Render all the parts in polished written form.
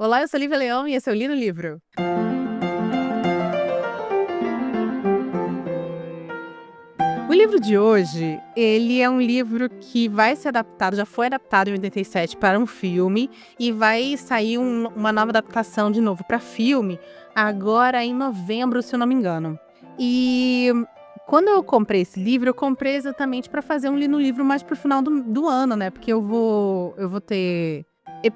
Olá, eu sou Lívia Leão e esse é o Li no Livro. O livro de hoje, ele é um livro que vai ser adaptado, já foi adaptado em 87 para um filme e vai sair uma nova adaptação de novo para filme agora em novembro, se eu não me engano. E quando eu comprei esse livro, eu comprei exatamente para fazer um Li no Livro mais pro final do ano, né? Porque eu vou ter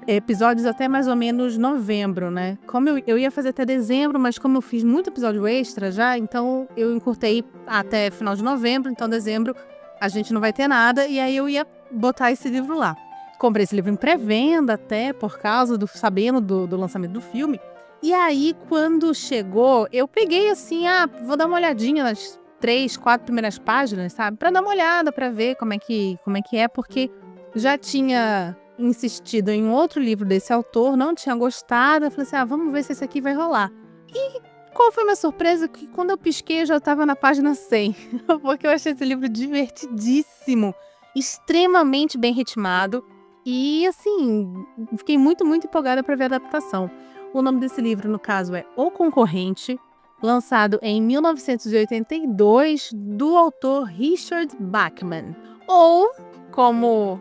episódios até mais ou menos novembro, né? Como eu ia fazer até dezembro, mas como eu fiz muito episódio extra já, então eu encurtei até final de novembro, então dezembro a gente não vai ter nada, e aí eu ia botar esse livro lá. Comprei esse livro em pré-venda até, por causa sabendo do lançamento do filme. E aí, quando chegou, eu peguei assim, vou dar uma olhadinha nas 3, 4 primeiras páginas, sabe? Pra dar uma olhada, pra ver como é que é, porque já tinha insistido em outro livro desse autor, não tinha gostado, eu falei assim, vamos ver se esse aqui vai rolar. E qual foi a minha surpresa? Que quando eu pisquei, eu já estava na página 100, porque eu achei esse livro divertidíssimo, extremamente bem ritmado, e assim, fiquei muito, muito empolgada para ver a adaptação. O nome desse livro, no caso, é O Concorrente, lançado em 1982, do autor Richard Bachman, ou, como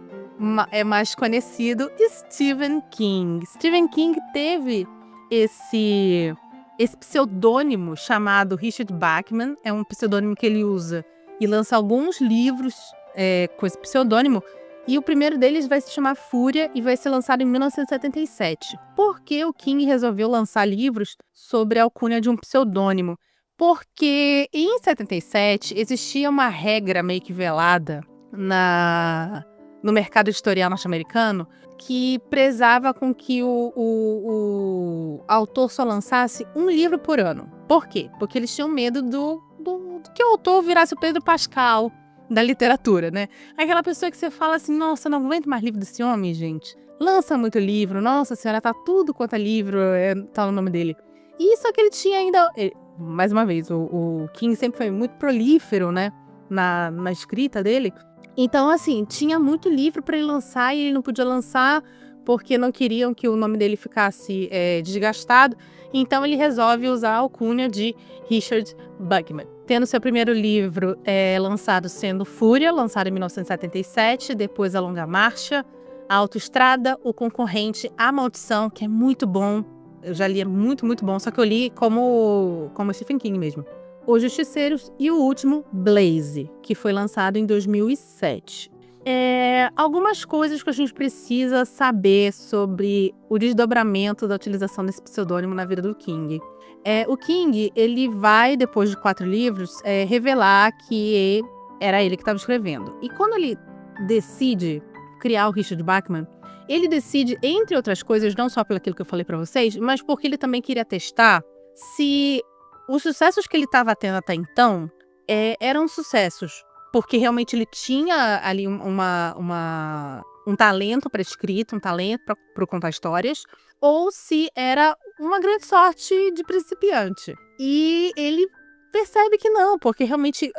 é mais conhecido, Stephen King. Stephen King teve esse pseudônimo chamado Richard Bachman, é um pseudônimo que ele usa e lança alguns livros com esse pseudônimo, e o primeiro deles vai se chamar Fúria e vai ser lançado em 1977. Por que o King resolveu lançar livros sobre a alcunha de um pseudônimo? Porque em 77 existia uma regra meio que velada no mercado editorial norte-americano, que prezava com que o autor só lançasse um livro por ano. Por quê? Porque eles tinham medo do que o autor virasse o Pedro Pascal da literatura, né? Aquela pessoa que você fala assim, nossa, não aguento mais livro desse homem, gente. Lança muito livro, nossa senhora, tá tudo quanto é livro, tá o nome dele. E só que ele tinha ainda... mais uma vez, o King sempre foi muito prolífero, né? Na escrita dele. Então, assim, tinha muito livro para ele lançar e ele não podia lançar porque não queriam que o nome dele ficasse desgastado. Então, ele resolve usar a alcunha de Richard Bachman. Tendo seu primeiro livro lançado sendo Fúria, lançado em 1977, depois A Longa Marcha, A Autoestrada, O Concorrente, A Maldição, que é muito bom. Eu já li, é muito, muito bom, só que eu li como Stephen King mesmo. Os Justiceiros e o último, Blaze, que foi lançado em 2007. Algumas coisas que a gente precisa saber sobre o desdobramento da utilização desse pseudônimo na vida do King. O King, ele vai, depois de 4 livros, revelar que era ele que estava escrevendo. E quando ele decide criar o Richard Bachman, ele decide, entre outras coisas, não só pelo aquilo que eu falei para vocês, mas porque ele também queria testar se os sucessos que ele estava tendo até então eram sucessos, porque realmente ele tinha ali um talento para escrita, um talento para contar histórias, ou se era uma grande sorte de principiante. E ele percebe que não, porque realmente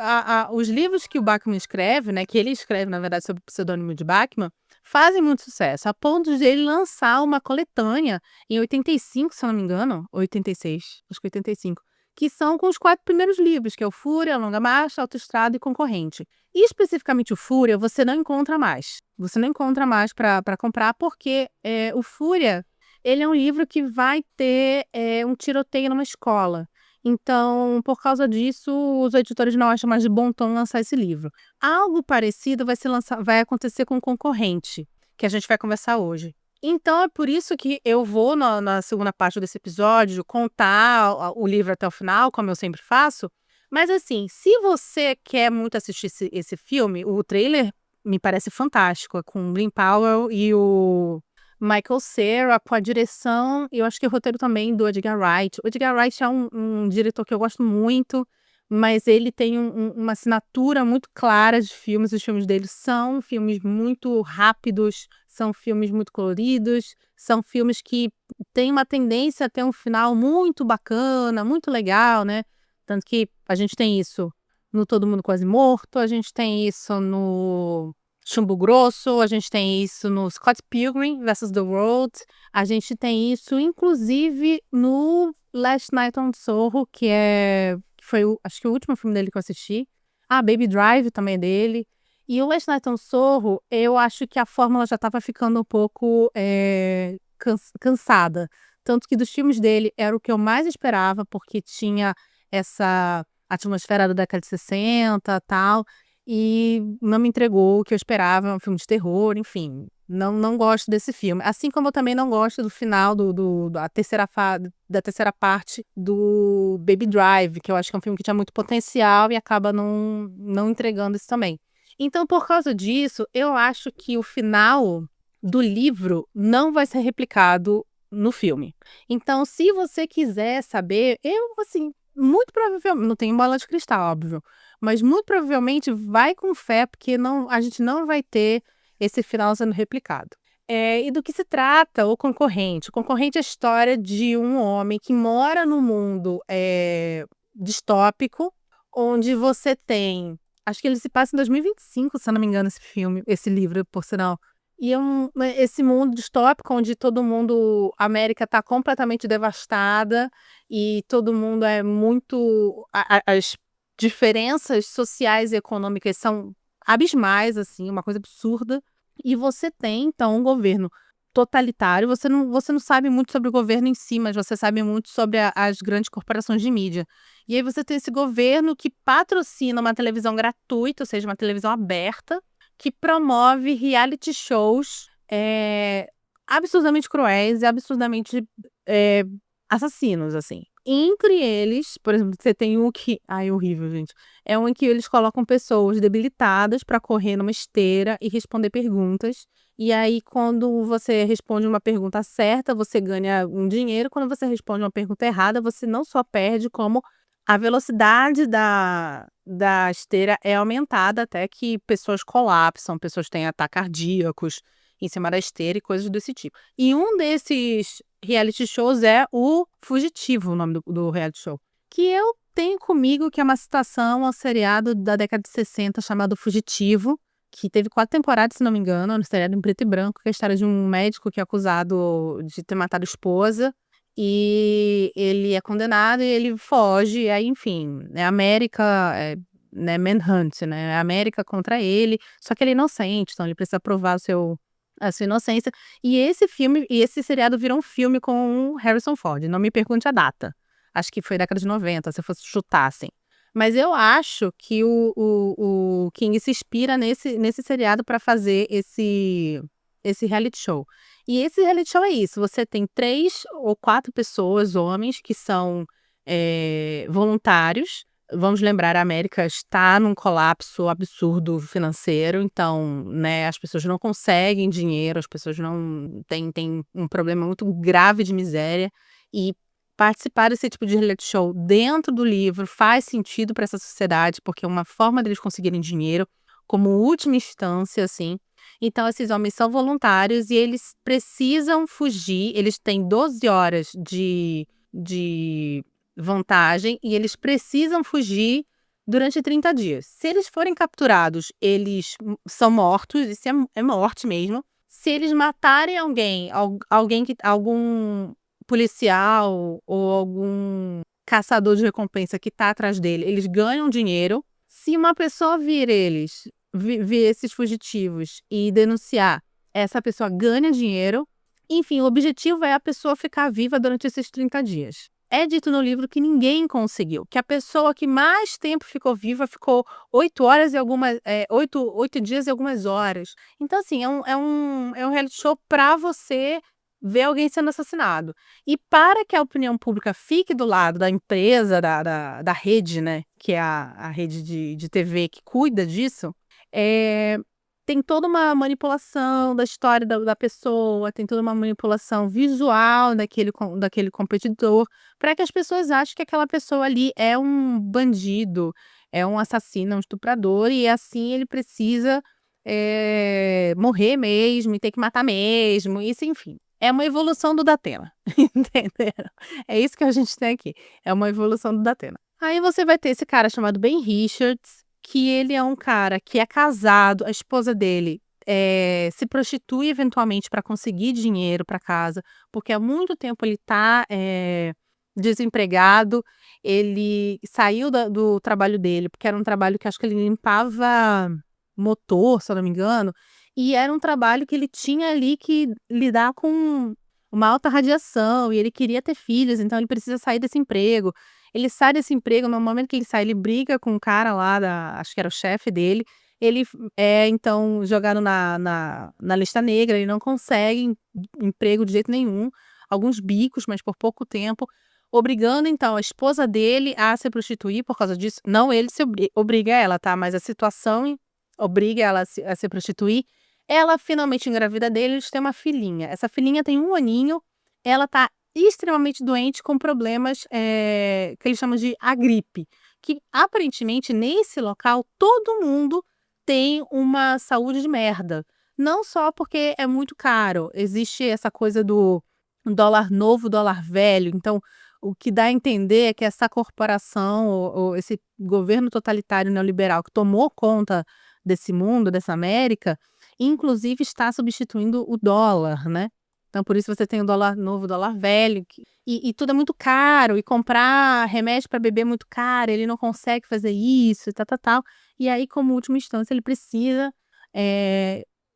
os livros que o Bachman escreve, né, que ele escreve, na verdade, sob o pseudônimo de Bachman, fazem muito sucesso, a ponto de ele lançar uma coletânea em 85, se eu não me engano, 86, acho que 85, que são com os 4 primeiros livros, que é o Fúria, A Longa Marcha, Autoestrada e Concorrente. E especificamente o Fúria, você não encontra mais. Você não encontra mais para comprar, porque o Fúria, ele é um livro que vai ter um tiroteio numa escola. Então, por causa disso, os editores não acham mais de bom tom lançar esse livro. Algo parecido vai acontecer com o Concorrente, que a gente vai conversar hoje. Então, é por isso que eu vou, na segunda parte desse episódio, contar o livro até o final, como eu sempre faço. Mas, assim, se você quer muito assistir esse filme, o trailer me parece fantástico, com o Glen Powell e o Michael Cera, com a direção, e eu acho que o roteiro também do Edgar Wright. O Edgar Wright é um diretor que eu gosto muito, mas ele tem uma assinatura muito clara de filmes. Os filmes dele são filmes muito rápidos, são filmes muito coloridos, são filmes que têm uma tendência a ter um final muito bacana, muito legal, né? Tanto que a gente tem isso no Todo Mundo Quase Morto, a gente tem isso no Chumbo Grosso, a gente tem isso no Scott Pilgrim vs. The World, a gente tem isso inclusive no Last Night on Soho, foi acho que o último filme dele que eu assisti. Baby Drive também é dele. E o Last Night on Soho, eu acho que a fórmula já estava ficando um pouco cansada. Tanto que dos filmes dele era o que eu mais esperava, porque tinha essa atmosfera da década de 60 e tal, e não me entregou o que eu esperava, um filme de terror, enfim. Não gosto desse filme. Assim como eu também não gosto do final da terceira parte do Baby Drive, que eu acho que é um filme que tinha muito potencial e acaba não entregando isso também. Então, por causa disso, eu acho que o final do livro não vai ser replicado no filme. Então, se você quiser saber, eu, assim, muito provavelmente, não tenho bola de cristal, óbvio, mas muito provavelmente vai com fé, porque a gente não vai ter esse final sendo replicado. E do que se trata o Concorrente? O Concorrente é a história de um homem que mora num mundo distópico, onde você tem. Acho que ele se passa em 2025, se eu não me engano, esse livro, por sinal. E esse mundo distópico onde todo mundo. A América está completamente devastada e todo mundo é muito. As diferenças sociais e econômicas são abismais, assim, uma coisa absurda. E você tem, então, um governo totalitário. Você não sabe muito sobre o governo em si, mas você sabe muito sobre as grandes corporações de mídia. E aí você tem esse governo que patrocina uma televisão gratuita, ou seja, uma televisão aberta, que promove reality shows absurdamente cruéis e absurdamente assassinos, assim. Entre eles, por exemplo, você tem um que... Ai, horrível, gente. É um em que eles colocam pessoas debilitadas para correr numa esteira e responder perguntas. E aí, quando você responde uma pergunta certa, você ganha um dinheiro. Quando você responde uma pergunta errada, você não só perde, como a velocidade da esteira é aumentada até que pessoas colapsam, pessoas têm ataques cardíacos em cima da esteira e coisas desse tipo. E um desses reality shows é o Fugitivo, o nome do reality show. Que eu tenho comigo, que é uma citação ao seriado da década de 60 chamado Fugitivo, que teve 4 temporadas, se não me engano, um seriado em preto e branco, que é a história de um médico que é acusado de ter matado a esposa. E ele é condenado e ele foge, e aí, enfim, é América, né, Manhunt, né, é América contra ele, só que ele é inocente, então ele precisa provar a sua inocência. E esse seriado virou um filme com o Harrison Ford, não me pergunte a data, acho que foi década de 90, se eu fosse chutar, assim. Mas eu acho que o King se inspira nesse seriado para fazer esse reality show. E esse reality show é isso: você tem 3 ou 4 pessoas, homens, que são voluntários. Vamos lembrar, a América está num colapso absurdo financeiro, então, né, as pessoas não conseguem dinheiro, as pessoas não têm um problema muito grave de miséria, e participar desse tipo de reality show dentro do livro faz sentido para essa sociedade, porque é uma forma deles conseguirem dinheiro como última instância, assim. Então, esses homens são voluntários e eles precisam fugir. Eles têm 12 horas de vantagem e eles precisam fugir durante 30 dias. Se eles forem capturados, eles são mortos, isso é morte mesmo. Se eles matarem algum policial ou algum caçador de recompensa que está atrás dele, eles ganham dinheiro. Se uma pessoa vir esses fugitivos e denunciar, essa pessoa ganha dinheiro. Enfim, o objetivo é a pessoa ficar viva durante esses 30 dias. É dito no livro que ninguém conseguiu, que a pessoa que mais tempo ficou viva ficou 8 dias e algumas horas. Então, assim, é um reality show para você ver alguém sendo assassinado. E para que a opinião pública fique do lado da empresa, da rede, né, que é a rede de TV que cuida disso, tem toda uma manipulação da história da pessoa, tem toda uma manipulação visual daquele competidor, para que as pessoas achem que aquela pessoa ali é um bandido, é um assassino, é um estuprador, e assim ele precisa morrer mesmo, e ter que matar mesmo, isso, enfim. É uma evolução do Datena, entenderam? É isso que a gente tem aqui, é uma evolução do Datena. Aí você vai ter esse cara chamado Ben Richards, que ele é um cara que é casado, a esposa dele se prostitui eventualmente para conseguir dinheiro para casa, porque há muito tempo ele tá desempregado. Ele saiu do trabalho dele, porque era um trabalho que acho que ele limpava motor, se eu não me engano, e era um trabalho que ele tinha ali que lidar com uma alta radiação, e ele queria ter filhos, então ele precisa sair desse emprego. Ele sai desse emprego, no momento que ele sai, ele briga com o cara lá acho que era o chefe dele. Ele é então jogado na lista negra, ele não consegue emprego de jeito nenhum, alguns bicos, mas por pouco tempo, obrigando então a esposa dele a se prostituir por causa disso. Não ele se obriga ela, tá? Mas a situação obriga ela a se prostituir. Ela finalmente engravida dele, eles têm uma filhinha. Essa filhinha tem 1 aninho, ela tá extremamente doente com problemas, que eles chamam de a gripe, que aparentemente nesse local todo mundo tem uma saúde de merda. Não só porque é muito caro, existe essa coisa do dólar novo, dólar velho, então o que dá a entender é que essa corporação ou esse governo totalitário neoliberal que tomou conta desse mundo, dessa América, inclusive está substituindo o dólar, né. Então por isso você tem o dólar novo, o dólar velho, e tudo é muito caro, e comprar remédio para bebê é muito caro, ele não consegue fazer isso e tal. E aí, como última instância, ele precisa,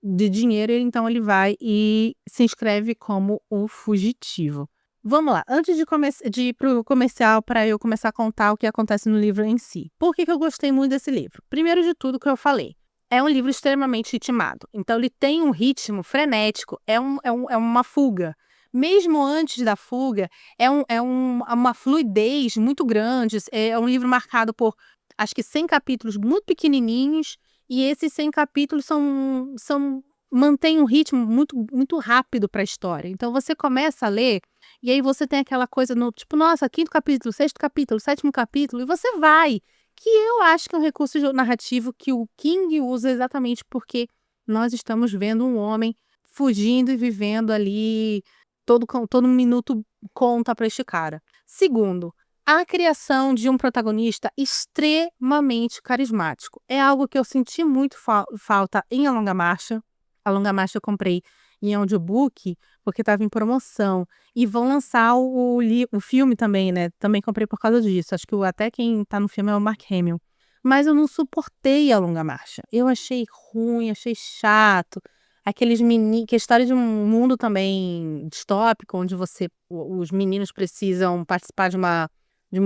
de dinheiro, então ele vai e se inscreve como o fugitivo. Vamos lá, antes de ir para o comercial, para eu começar a contar o que acontece no livro em si. Por que eu gostei muito desse livro? Primeiro de tudo, que eu falei, é um livro extremamente ritmado. Então ele tem um ritmo frenético, é uma fuga. Mesmo antes da fuga, uma fluidez muito grande. É um livro marcado por, acho que 100 capítulos muito pequenininhos, e esses 100 capítulos mantêm um ritmo muito, muito rápido para a história. Então você começa a ler, e aí você tem aquela coisa no tipo, nossa, 5º capítulo, 6º capítulo, 7º capítulo, e você vai. Que eu acho que é um recurso narrativo que o King usa exatamente porque nós estamos vendo um homem fugindo e vivendo ali, todo minuto conta para este cara. Segundo, a criação de um protagonista extremamente carismático. É algo que eu senti muito falta em A Longa Marcha. A Longa Marcha eu comprei em audiobook, porque estava em promoção. E vão lançar o filme também, né? Também comprei por causa disso. Acho que até quem tá no filme é o Mark Hamill. Mas eu não suportei A Longa Marcha. Eu achei ruim, achei chato. Que a história de um mundo também distópico, onde os meninos precisam participar de uma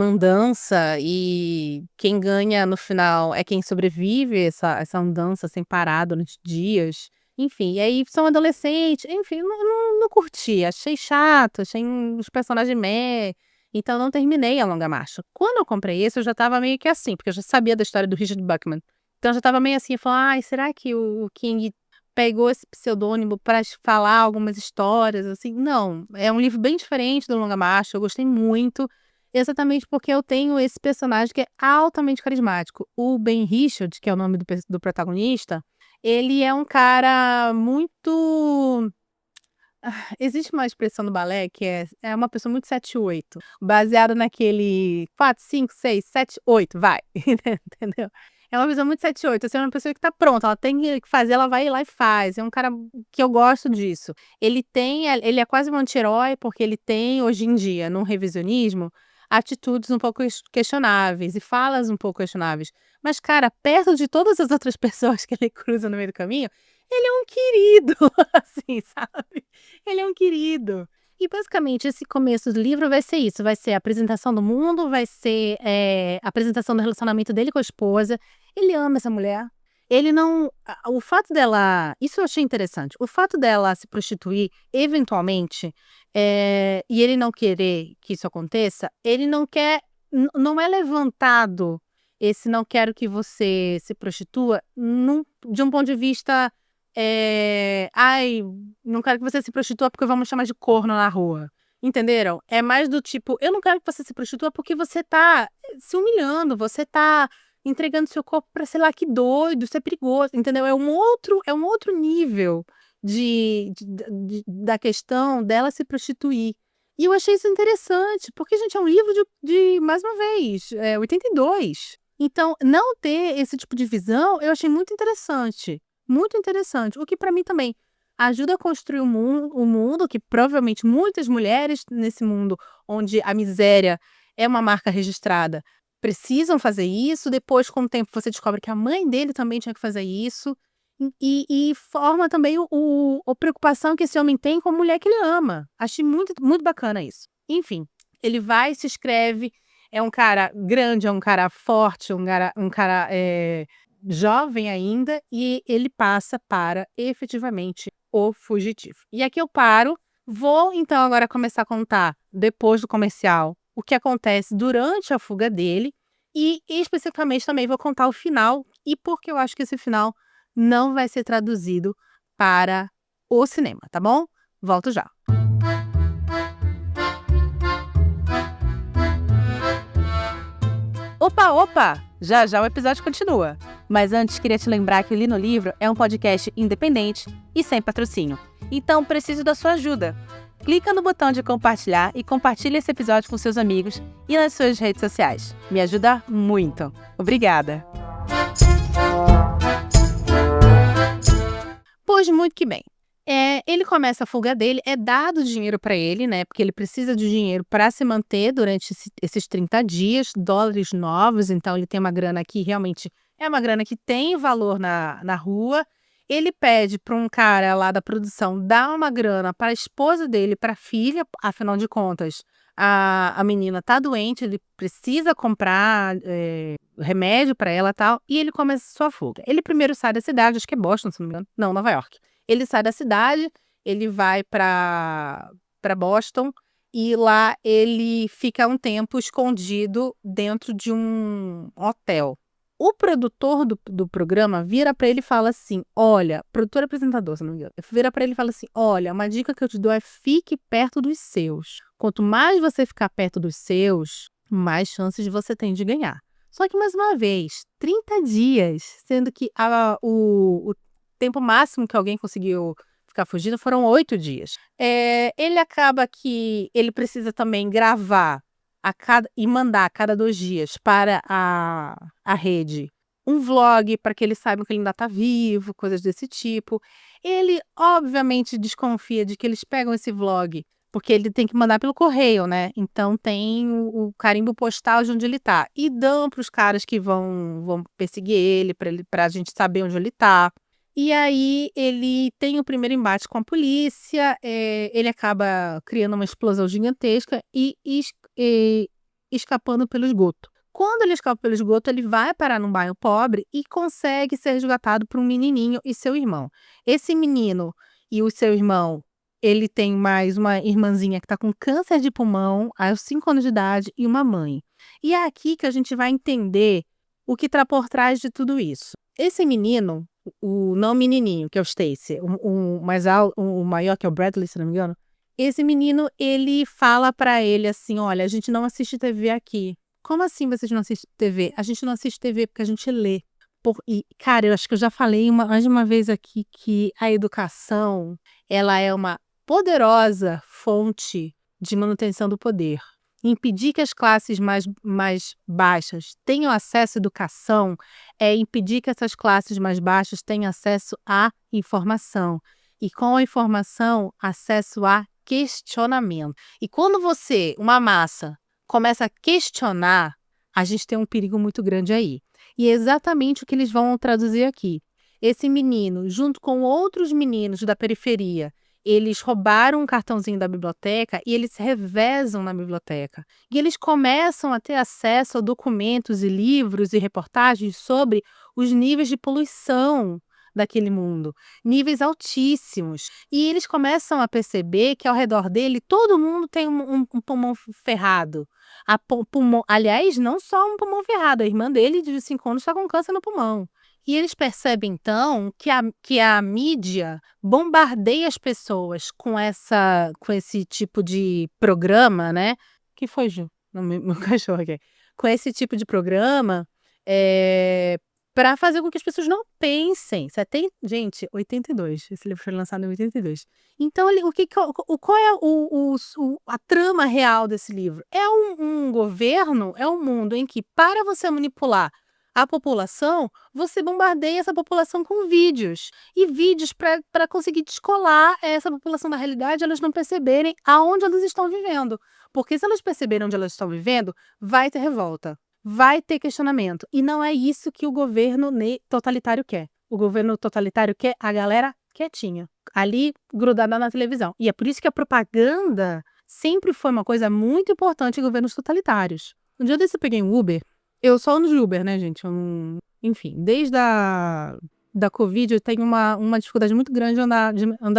andança, e quem ganha no final é quem sobrevive essa andança sem parar durante dias. Enfim, e aí são adolescentes, enfim, não curti, achei chato, achei os personagens então não terminei A Longa Marcha. Quando eu comprei esse, eu já estava meio que assim, porque eu já sabia da história do Richard Buckman. Então eu já estava meio assim, eu falei, ai, será que o King pegou esse pseudônimo para falar algumas histórias, assim? Não, é um livro bem diferente do Longa Marcha, eu gostei muito, exatamente porque eu tenho esse personagem que é altamente carismático. O Ben Richard, que é o nome do protagonista, ele é um cara muito. Existe uma expressão no balé que é uma pessoa muito 7-8, baseado naquele 4, 5, 6, 7, 8, vai, entendeu? É uma pessoa muito 7-8, assim, é uma pessoa que tá pronta, ela tem que fazer, ela vai lá e faz. É um cara que eu gosto disso. Ele é quase um anti-herói, porque ele tem, hoje em dia, num revisionismo, atitudes um pouco questionáveis e falas um pouco questionáveis. Mas, cara, perto de todas as outras pessoas que ele cruza no meio do caminho, ele é um querido, assim, sabe? Ele é um querido. E basicamente esse começo do livro vai ser isso, vai ser a apresentação do mundo, vai ser, a apresentação do relacionamento dele com a esposa. Ele ama essa mulher. Ele não o fato dela, isso eu achei interessante, o fato dela se prostituir eventualmente, e ele não querer que isso aconteça, ele não quer, não é levantado esse "não quero que você se prostitua" de um ponto de vista, "Ai, não quero que você se prostitua porque vão me chamar de corno na rua", entenderam? É mais do tipo: "Eu não quero que você se prostitua porque você tá se humilhando, você tá entregando seu corpo pra sei lá que doido, isso é perigoso", entendeu? É um outro nível da questão dela se prostituir. E eu achei isso interessante, porque, gente, é um livro de mais uma vez, 82. Então, não ter esse tipo de visão, eu achei muito interessante. Muito interessante. O que para mim também ajuda a construir o mundo que provavelmente muitas mulheres nesse mundo onde a miséria é uma marca registrada, precisam fazer isso. Depois, com o tempo, você descobre que a mãe dele também tinha que fazer isso. E forma também a preocupação que esse homem tem com a mulher que ele ama. Achei muito, muito bacana isso. Enfim, ele vai, se inscreve, é um cara grande, é um cara forte, um cara jovem ainda, e ele passa para, efetivamente, o fugitivo. E aqui eu paro, vou então agora começar a contar, depois do comercial, o que acontece durante a fuga dele, e especificamente também vou contar o final, e porque eu acho que esse final não vai ser traduzido para o cinema, tá bom? Volto já. Opa, opa! Já já o episódio continua. Mas antes, queria te lembrar que o Li no Livro é um podcast independente e sem patrocínio. Então, preciso da sua ajuda. Clica no botão de compartilhar e compartilhe esse episódio com seus amigos e nas suas redes sociais. Me ajuda muito. Obrigada! Pois muito que bem. Ele começa a fuga dele, é dado dinheiro para ele, né? Porque ele precisa de dinheiro para se manter durante esses 30 dias, dólares novos, então ele tem uma grana que realmente é uma grana que tem valor na rua. Ele pede para um cara lá da produção dar uma grana para a esposa dele, para a filha, afinal de contas, a menina tá doente, ele precisa comprar remédio para ela e tal, e ele começa a sua fuga. Ele primeiro sai da cidade, acho que é Boston, se não me engano. Não, Nova York. Ele sai da cidade, ele vai para Boston e lá ele fica um tempo escondido dentro de um hotel. O produtor do programa vira para ele e fala assim: olha, produtor apresentador, se não me engano, vira para ele e fala assim: olha, uma dica que eu te dou é fique perto dos seus. Quanto mais você ficar perto dos seus, mais chances você tem de ganhar. Só que, mais uma vez, 30 dias, sendo que o tempo máximo que alguém conseguiu ficar fugindo foram 8 dias. Ele acaba que ele precisa também gravar e mandar a cada 2 dias para a rede um vlog para que eles saibam que ele ainda está vivo, coisas desse tipo. Ele, obviamente, desconfia de que eles pegam esse vlog porque ele tem que mandar pelo correio, né? Então tem o carimbo postal de onde ele tá. E dão para os caras que vão perseguir ele, para a gente saber onde ele tá. E aí ele tem o primeiro embate com a polícia, ele acaba criando uma explosão gigantesca e escapando pelo esgoto. Quando ele escapa pelo esgoto, ele vai parar num bairro pobre e consegue ser resgatado por um menininho e seu irmão. Esse menino e o seu irmão, ele tem mais uma irmãzinha que está com câncer de pulmão aos 5 anos de idade e uma mãe. E é aqui que a gente vai entender o que está por trás de tudo isso. Esse menino, não menininho, que é o Stacy, o maior, que é o Bradley, se não me engano, esse menino, ele fala pra ele assim: olha, a gente não assiste TV aqui. Como assim vocês não assistem TV? A gente não assiste TV porque a gente lê. Cara, eu acho que eu já falei mais de uma vez aqui que a educação, ela é uma poderosa fonte de manutenção do poder. Impedir que as classes mais baixas tenham acesso à educação é impedir que essas classes mais baixas tenham acesso à informação. E com a informação, acesso a questionamento. E quando uma massa, começa a questionar, a gente tem um perigo muito grande aí. E é exatamente o que eles vão traduzir aqui. Esse menino, junto com outros meninos da periferia, eles roubaram um cartãozinho da biblioteca e eles se revezam na biblioteca. E eles começam a ter acesso a documentos e livros e reportagens sobre os níveis de poluição daquele mundo, níveis altíssimos. E eles começam a perceber que ao redor dele todo mundo tem um pulmão ferrado. Aliás, não só um pulmão ferrado, a irmã dele de 5 anos está com câncer no pulmão. E eles percebem, então, que a mídia bombardeia as pessoas com esse tipo de programa, né? Que foi, Ju? Não, meu cachorro aqui. Com esse tipo de programa, para fazer com que as pessoas não pensem. Gente, 82. Esse livro foi lançado em 82. Então, qual é a trama real desse livro? É um governo, é um mundo em que, para você manipular A população, você bombardeia essa população com vídeos. E vídeos para conseguir descolar essa população da realidade, elas não perceberem aonde elas estão vivendo. Porque se elas perceberem onde elas estão vivendo, vai ter revolta, vai ter questionamento. E não é isso que o governo totalitário quer. O governo totalitário quer a galera quietinha, ali grudada na televisão. E é por isso que a propaganda sempre foi uma coisa muito importante em governos totalitários. Um dia desse eu peguei um Uber. Eu só ando de Uber, né, gente? Eu não... Enfim, desde da Covid eu tenho uma dificuldade muito grande de andar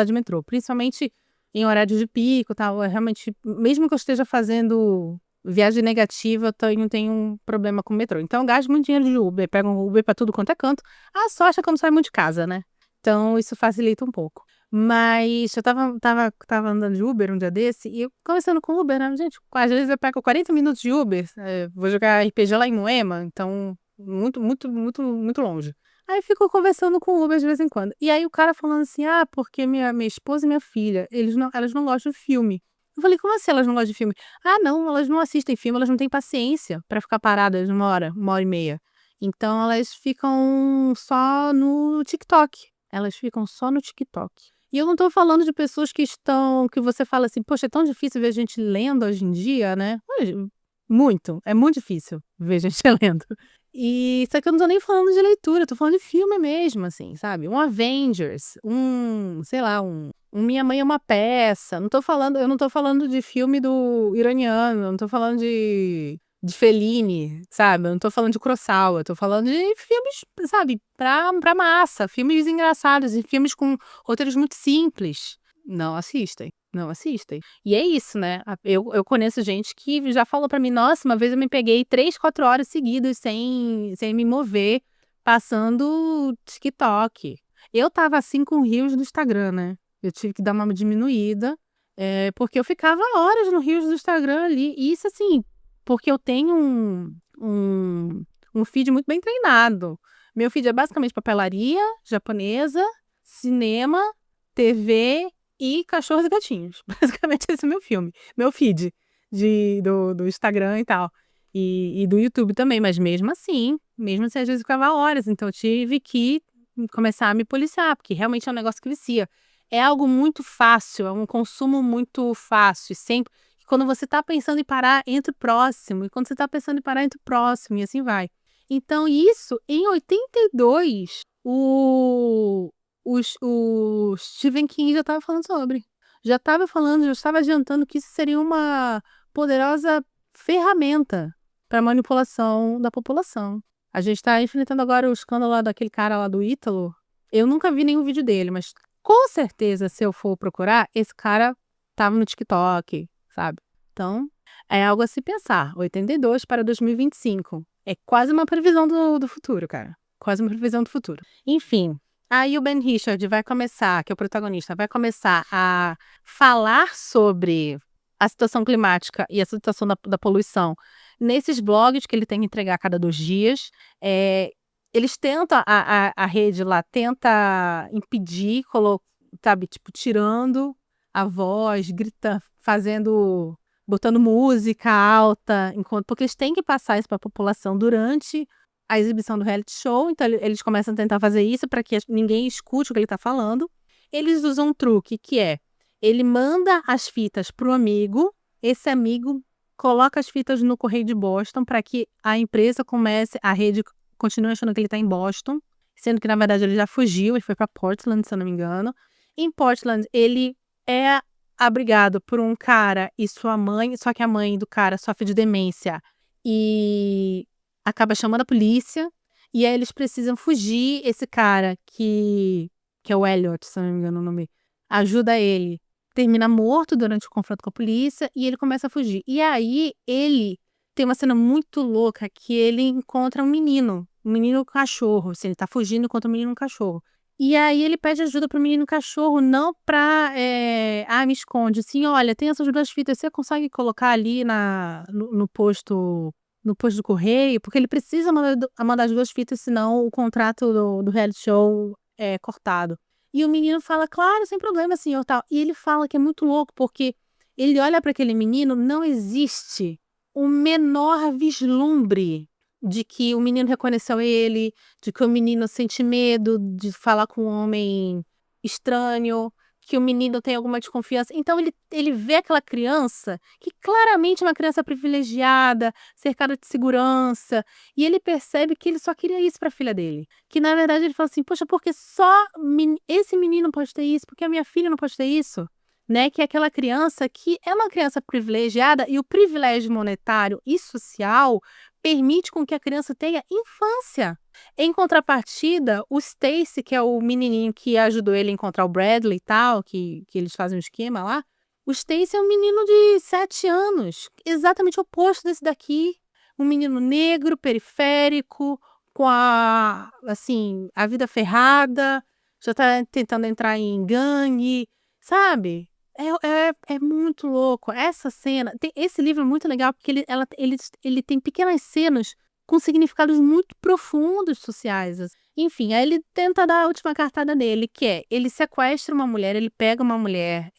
de metrô. Principalmente em horário de pico e tal. Eu realmente, mesmo que eu esteja fazendo viagem negativa, eu tenho um problema com o metrô. Então eu gasto muito dinheiro de Uber. Pego um Uber pra tudo quanto é canto. A sorte é que eu não saio muito de casa, né? Então isso facilita um pouco. Mas eu tava andando de Uber um dia desse e eu conversando com o Uber, né? Gente, às vezes eu pego 40 minutos de Uber, vou jogar RPG lá em Moema, então muito, muito, muito, muito longe. Aí fico conversando com o Uber de vez em quando. E aí o cara falando assim, porque minha esposa e minha filha, elas não gostam de filme. Eu falei, como assim elas não gostam de filme? Ah, não, elas não assistem filme, elas não têm paciência pra ficar paradas uma hora e meia. Então elas ficam só no TikTok. Elas ficam só no TikTok. E eu não tô falando de pessoas que você fala assim, poxa, é tão difícil ver gente lendo hoje em dia, né? É muito difícil ver gente lendo. E só que eu não tô nem falando de leitura, eu tô falando de filme mesmo, assim, sabe? Um Avengers, sei lá, um Minha Mãe é uma Peça. Eu não tô falando de filme do iraniano, eu não tô falando de Fellini, sabe? Eu não tô falando de Kurosawa, eu tô falando de filmes, sabe, pra massa, filmes engraçados e filmes com roteiros muito simples. Não assistem, não assistem. E é isso, né? Eu conheço gente que já falou pra mim, nossa, uma vez eu me peguei 3, 4 horas seguidas sem me mover, passando TikTok. Eu tava assim com Reels do Instagram, né? Eu tive que dar uma diminuída, porque eu ficava horas no Reels do Instagram ali. E isso assim, porque eu tenho um feed muito bem treinado. Meu feed é basicamente papelaria japonesa, cinema, TV e cachorros e gatinhos. Basicamente esse é meu feed do Instagram e tal. E do YouTube também, mas mesmo assim às vezes eu ficava horas. Então eu tive que começar a me policiar, porque realmente é um negócio que vicia. É algo muito fácil, é um consumo muito fácil. Sempre quando você tá pensando em parar, entra o próximo. E quando você tá pensando em parar, entra o próximo. E assim vai. Então, isso, em 82, o Stephen King já estava falando sobre. Já estava adiantando que isso seria uma poderosa ferramenta para manipulação da população. A gente está enfrentando agora o escândalo lá daquele cara lá do Ítalo. Eu nunca vi nenhum vídeo dele, mas com certeza, se eu for procurar, esse cara tava no TikTok, sabe? Então, é algo a se pensar. 82 para 2025. É quase uma previsão do futuro, cara. Quase uma previsão do futuro. Enfim, aí o Ben Richard vai começar, que é o protagonista, vai começar a falar sobre a situação climática e a situação da poluição nesses blogs que ele tem que entregar a cada 2 dias. Eles tentam, a rede lá tenta impedir, sabe, tipo, tirando a voz, botando música alta, porque eles têm que passar isso para a população durante a exibição do reality show. Então eles começam a tentar fazer isso para que ninguém escute o que ele está falando. Eles usam um truque que ele manda as fitas pro amigo, esse amigo coloca as fitas no correio de Boston para que a rede continue achando que ele está em Boston, sendo que na verdade ele já fugiu, ele foi para Portland, se eu não me engano. Em Portland ele é abrigado por um cara e sua mãe, só que a mãe do cara sofre de demência e acaba chamando a polícia, e aí eles precisam fugir. Esse cara que é o Elliot, se eu não me engano o nome, ajuda ele, termina morto durante o confronto com a polícia e ele começa a fugir. E aí ele tem uma cena muito louca que ele encontra um menino cachorro, assim, ele tá fugindo, encontra um menino cachorro. E aí ele pede ajuda pro menino cachorro, não pra, me esconde, assim, olha, tem essas 2 fitas, você consegue colocar ali no posto do correio? Porque ele precisa mandar as 2 fitas, senão o contrato do reality show é cortado. E o menino fala, claro, sem problema, senhor, tal. E ele fala que é muito louco, porque ele olha para aquele menino, não existe o menor vislumbre de que o menino reconheceu ele, de que o menino sente medo de falar com um homem estranho, que o menino tem alguma desconfiança. Então ele vê aquela criança, que claramente é uma criança privilegiada, cercada de segurança, e ele percebe que ele só queria isso para a filha dele. Que na verdade ele fala assim: "Poxa, porque só esse menino pode ter isso, porque a minha filha não pode ter isso?", né? Que é aquela criança que é uma criança privilegiada, e o privilégio monetário e social permite com que a criança tenha infância. Em contrapartida, o Stacy, que é o menininho que ajudou ele a encontrar o Bradley e tal, que eles fazem um esquema lá, o Stacy é um menino de 7 anos, exatamente o oposto desse daqui. Um menino negro, periférico, com a vida ferrada, já tá tentando entrar em gangue, sabe? É muito louco. Essa cena, esse livro é muito legal porque ele tem pequenas cenas com significados muito profundos sociais, assim. Enfim, aí ele tenta dar a última cartada dele, que é, ele sequestra uma mulher, ele pega uma mulher,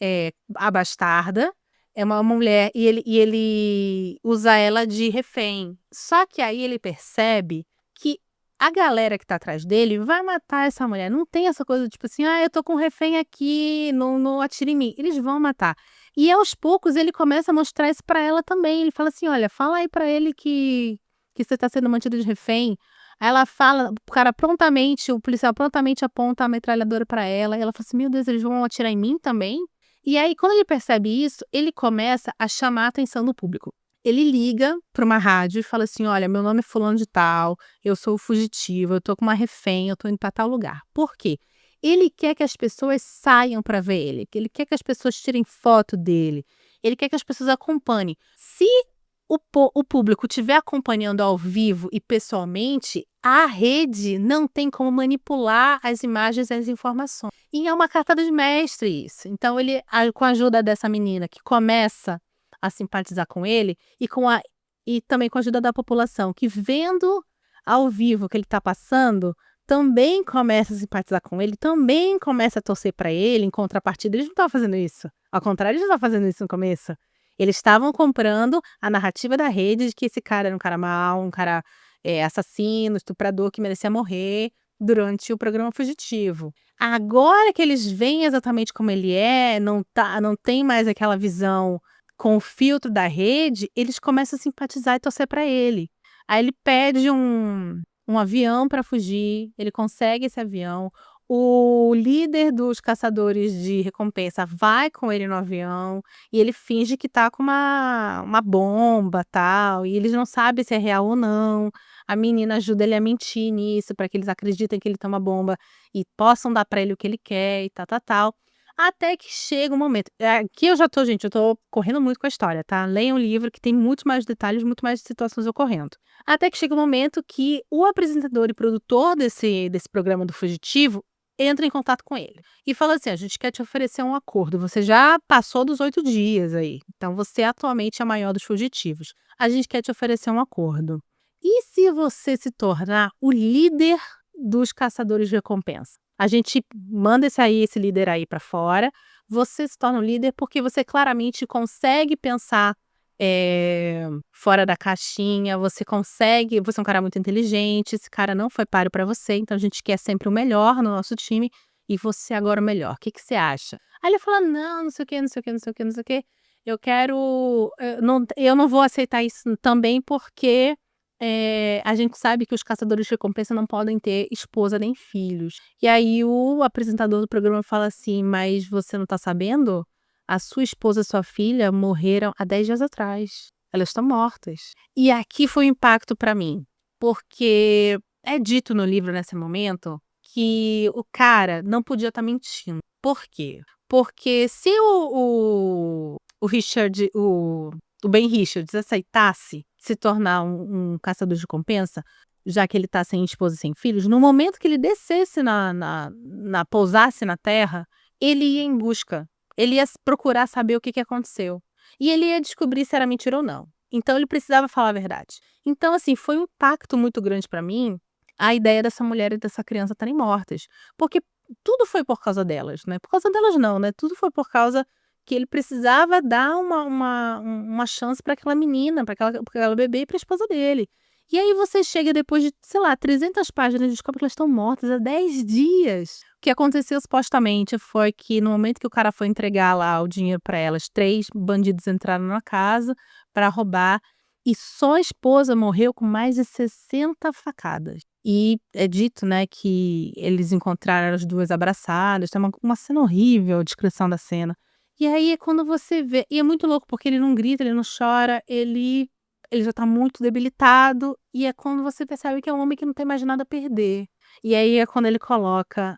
a bastarda, é uma mulher, e ele usa ela de refém. Só que aí ele percebe que a galera que tá atrás dele vai matar essa mulher. Não tem essa coisa tipo assim: "Ah, eu tô com um refém aqui, não atira em mim". Eles vão matar. E aos poucos ele começa a mostrar isso pra ela também. Ele fala assim: "Olha, fala aí pra ele que você tá sendo mantida de refém". Aí ela fala, o policial prontamente aponta a metralhadora pra ela, e ela fala assim: "Meu Deus, eles vão atirar em mim também?". E aí, quando ele percebe isso, ele começa a chamar a atenção do público. Ele liga para uma rádio e fala assim: "Olha, meu nome é fulano de tal, eu sou o fugitivo, eu tô com uma refém, eu tô indo para tal lugar". Por quê? Ele quer que as pessoas saiam para ver ele, que ele quer que as pessoas tirem foto dele, ele quer que as pessoas acompanhem. Se o público estiver acompanhando ao vivo e pessoalmente, a rede não tem como manipular as imagens e as informações. E é uma cartada de mestre isso. Então com a ajuda dessa menina que começa a simpatizar com ele, e também com a ajuda da população que, vendo ao vivo o que ele está passando, também começa a simpatizar com ele, também começa a torcer para ele. Em contrapartida, eles não estavam fazendo isso. Ao contrário, eles não estavam fazendo isso no começo. Eles estavam comprando a narrativa da rede de que esse cara era um cara mau, um cara, assassino, estuprador, que merecia morrer durante o programa Fugitivo. Agora que eles veem exatamente como ele é, não tem mais aquela visão com o filtro da rede, eles começam a simpatizar e torcer para ele. Aí ele pede um avião para fugir, ele consegue esse avião. O líder dos caçadores de recompensa vai com ele no avião e ele finge que tá com uma bomba, tal, e eles não sabem se é real ou não. A menina ajuda ele a mentir nisso, para que eles acreditem que ele tem uma bomba e possam dar para ele o que ele quer e tal, tal, tal. Até que chega um momento, aqui gente, eu tô correndo muito com a história, tá? Leiam o livro que tem muito mais detalhes, muito mais situações ocorrendo. Até que chega um momento que o apresentador e produtor desse programa do Fugitivo entra em contato com ele e fala assim: "A gente quer te oferecer um acordo, você já passou dos 8 dias aí, então você atualmente é a maior dos fugitivos. A gente quer te oferecer um acordo. E se você se tornar o líder dos caçadores de recompensa? A gente manda esse líder aí para fora, você se torna o líder porque você claramente consegue pensar, fora da caixinha, você é um cara muito inteligente, esse cara não foi páreo para você, então a gente quer sempre o melhor no nosso time, e você agora o melhor, o que que você acha?". Aí ele fala: "Não, não sei o quê, não sei o quê, não sei o quê, não sei o quê, eu não vou aceitar isso também, porque a gente sabe que os caçadores de recompensa não podem ter esposa nem filhos". E aí o apresentador do programa fala assim: "Mas você não tá sabendo? A sua esposa e sua filha morreram há 10 dias atrás. Elas estão mortas". E aqui foi um impacto para mim, porque é dito no livro, nesse momento, que o cara não podia estar mentindo. Por quê? Porque se o Richard, o Ben Richards, aceitasse se tornar um caçador de recompensa, já que ele tá sem esposa e sem filhos, no momento que ele descesse pousasse na terra, ele ia em busca, ele ia procurar saber o que que aconteceu. E ele ia descobrir se era mentira ou não. Então ele precisava falar a verdade. Então, assim, foi um impacto muito grande pra mim, a ideia dessa mulher e dessa criança estarem mortas. Porque tudo foi por causa delas, né? Por causa delas não, né? Tudo foi por causa que ele precisava dar uma chance para aquela menina, para aquela bebê e para a esposa dele. E aí você chega depois de, sei lá, 300 páginas e descobre que elas estão mortas há 10 dias. O que aconteceu supostamente foi que no momento que o cara foi entregar lá o dinheiro para elas, 3 bandidos entraram na casa para roubar e só a esposa morreu com mais de 60 facadas. E é dito, né, que eles encontraram as duas abraçadas, tem uma cena horrível, a descrição da cena. E aí é quando você vê, e é muito louco porque ele não grita, ele não chora, ele já tá muito debilitado, e é quando você percebe que é um homem que não tem mais nada a perder. E aí é quando ele coloca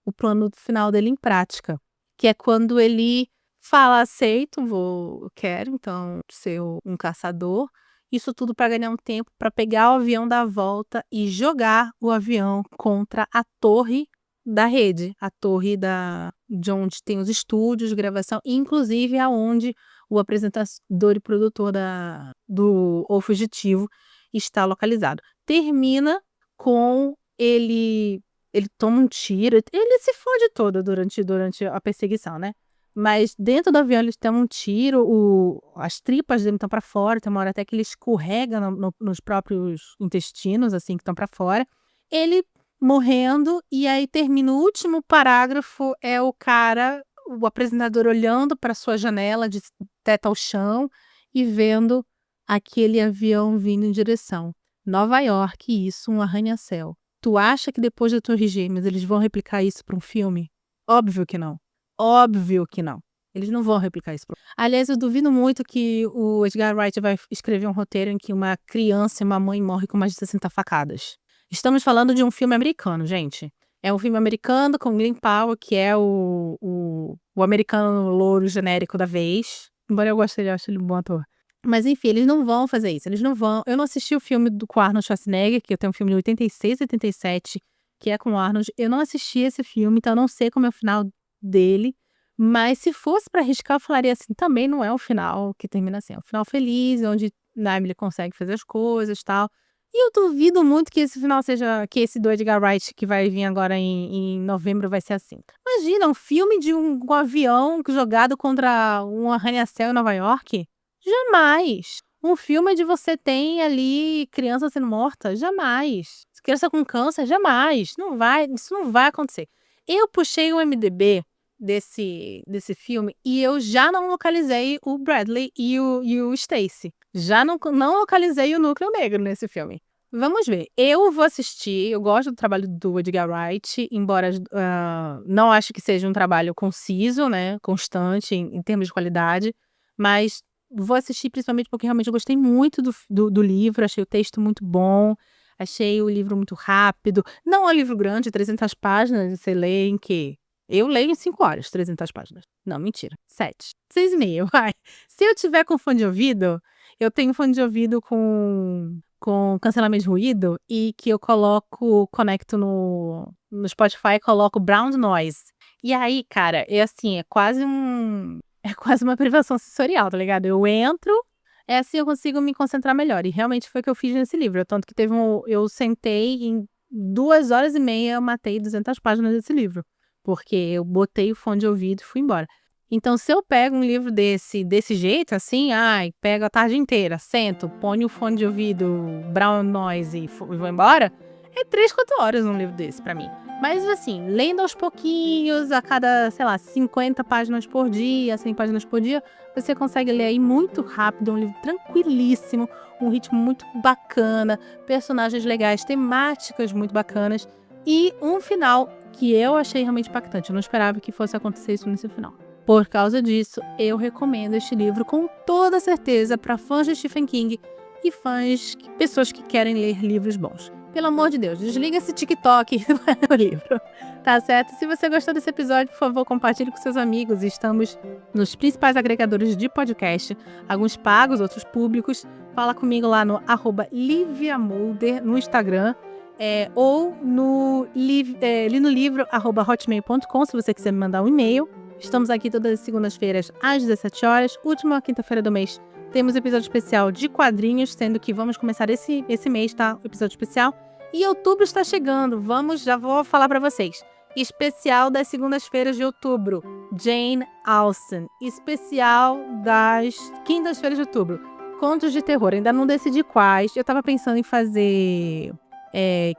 o plano final dele em prática, que é quando ele fala: aceito, eu quero então ser um caçador. Isso tudo para ganhar um tempo, para pegar o avião da volta e jogar o avião contra a torre da rede, a torre de onde tem os estúdios de gravação, inclusive aonde o apresentador e produtor do O Fugitivo está localizado. Termina com ele toma um tiro, ele se fode todo durante a perseguição, né? Mas dentro do avião eles tomam um tiro, as tripas dele estão para fora, tem uma hora até que ele escorrega nos próprios intestinos, assim, que estão para fora. Ele morrendo, e aí termina o último parágrafo, é o apresentador olhando para sua janela de teto ao chão e vendo aquele avião vindo em direção Nova York, isso, um arranha-céu. Tu acha que depois da Torre Gêmeas eles vão replicar isso para um filme? Óbvio que não. Óbvio que não. Eles não vão replicar isso. Aliás, eu duvido muito que o Edgar Wright vai escrever um roteiro em que uma criança e uma mãe morrem com mais de 60 facadas. Estamos falando de um filme americano, gente. É um filme americano com Glen Powell, que é o americano louro genérico da vez. Embora eu goste dele, eu acho ele um bom ator. Mas enfim, eles não vão fazer isso. Eles não vão. Eu não assisti o filme com Arnold Schwarzenegger, que eu tenho um filme de 86 e 87, que é com o Arnold. Eu não assisti esse filme, então eu não sei como é o final dele. Mas se fosse pra arriscar, eu falaria assim, também não é um final que termina assim. É um final feliz, onde a Emily consegue fazer as coisas e tal. E eu duvido muito que esse final seja, que esse do Edgar Wright, que vai vir agora em novembro, vai ser assim. Imagina, um filme de um avião jogado contra um arranha-céu em Nova York? Jamais. Um filme de você tem ali criança sendo morta? Jamais. Criança com câncer? Jamais. Isso não vai acontecer. Eu puxei o MDB desse filme e eu já não localizei o Bradley e o Stacy. Já não localizei o núcleo negro nesse filme. Vamos ver. Eu vou assistir. Eu gosto do trabalho do Edgar Wright, embora não acho que seja um trabalho conciso, né, constante em termos de qualidade, mas vou assistir principalmente porque realmente eu gostei muito do livro, achei o texto muito bom, achei o livro muito rápido. Não é um livro grande, 300 páginas, você lê em quê? Eu leio em 5 horas, 300 páginas. Não, mentira. 7. 6,5, vai. Se eu tiver com fone de ouvido, eu tenho fone de ouvido com cancelamento de ruído e que eu conecto no Spotify e coloco Brown Noise. E aí, cara, é assim, é quase uma privação sensorial, tá ligado? Eu entro, é assim eu consigo me concentrar melhor. E realmente foi o que eu fiz nesse livro. Tanto que eu sentei em 2 horas e meia, eu matei 200 páginas desse livro. Porque eu botei o fone de ouvido e fui embora. Então, se eu pego um livro desse jeito, assim, pego a tarde inteira, sento, ponho o fone de ouvido, brown noise e vou embora, é 3, 4 horas um livro desse pra mim. Mas, assim, lendo aos pouquinhos, a cada, sei lá, 50 páginas por dia, 100 páginas por dia, você consegue ler aí muito rápido, um livro tranquilíssimo, um ritmo muito bacana, personagens legais, temáticas muito bacanas e um final que eu achei realmente impactante. Eu não esperava que fosse acontecer isso nesse final. Por causa disso, eu recomendo este livro com toda certeza para fãs de Stephen King e pessoas que querem ler livros bons. Pelo amor de Deus, desliga esse TikTok do livro, tá certo? Se você gostou desse episódio, por favor, compartilhe com seus amigos. Estamos nos principais agregadores de podcast, alguns pagos, outros públicos. Fala comigo lá no @liviamolder no Instagram. Ou no linolivro@hotmail.com, se você quiser me mandar um e-mail. Estamos aqui todas as segundas-feiras às 17 horas. Última quinta-feira do mês temos episódio especial de quadrinhos, sendo que vamos começar esse mês, tá? O episódio especial. E outubro está chegando. Já vou falar para vocês. Especial das segundas-feiras de outubro, Jane Austen. Especial das quintas-feiras de outubro, Contos de terror, ainda não decidi quais. Eu tava pensando em fazer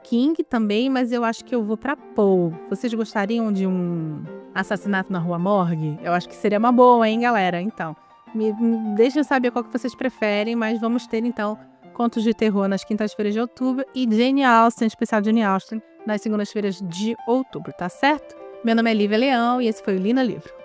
King também, mas eu acho que eu vou pra Poe. Vocês gostariam de um Assassinato na Rua Morgue? Eu acho que seria uma boa, hein, galera? Então, me deixem saber qual que vocês preferem, mas vamos ter, então, Contos de Terror nas quintas-feiras de outubro e Jane Austen, especial Jane Austen, nas segundas-feiras de outubro, tá certo? Meu nome é Lívia Leão e esse foi o Li no Livro.